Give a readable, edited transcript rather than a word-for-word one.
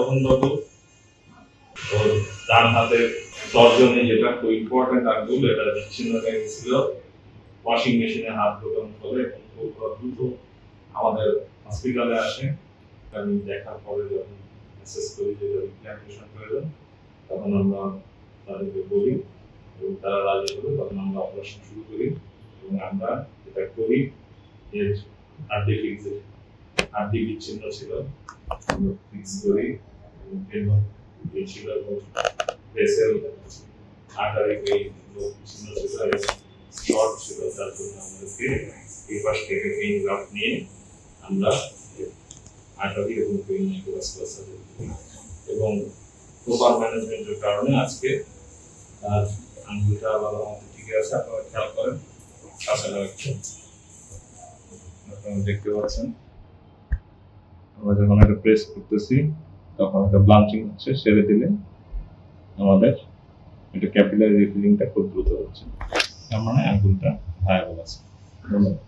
তপনবাবু ওর ডান হাতের তর্জনে যেটা খুব ইম্পর্টেন্ট আঙ্গুল, এটা বিচ্ছিন্ন হয়ে গেছিল ওয়াশিং মেশিনে হাত ঢোকানোর ফলে। খুব দ্রুত আমাদের হসপিটালে আসে। আমি দেখার পরে যখন অ্যাসেস করি যে রিপ্ল্যান্টেশন প্রয়োজন, তখন আমরা তাদেরকে বলি এবং তারা রাজি হলে তখন আমরা অপারেশন শুরু করি। এবং আমরা যেটা করি, এর হাড্ডি বিচ্ছিন্ন ছিল, ফিক্স করি এবং ছিল ভেসেল আকারে বিচ্ছিন্ন ছিল এবং শর্ট ছিল, যার জন্য আমাদেরকে এই পাশ থেকে পেইন গ্রাফট নিয়ে আমরা আটারি এবং পেইন মাইক্রোভাস্কুলার সার্জারি করি। এবং প্রপার ম্যানেজমেন্টের কারণে আজকে তার আঙ্গুলটা ভালো মতো ঠিক আছে। আপনারা খেয়াল করেন, তাছাড়া একটু আপনারা দেখতে পাচ্ছেন আমরা যখন এটা প্রেস করতেছি তখন একটা ব্লাঞ্চিং হচ্ছে, সেরে দিলে আমাদের এটা ক্যাপিলারি রিফিলিংটা খুব দ্রুত হচ্ছে। তার মানে আঙ্গুলটা ভায়াবল আছে। ধন্যবাদ।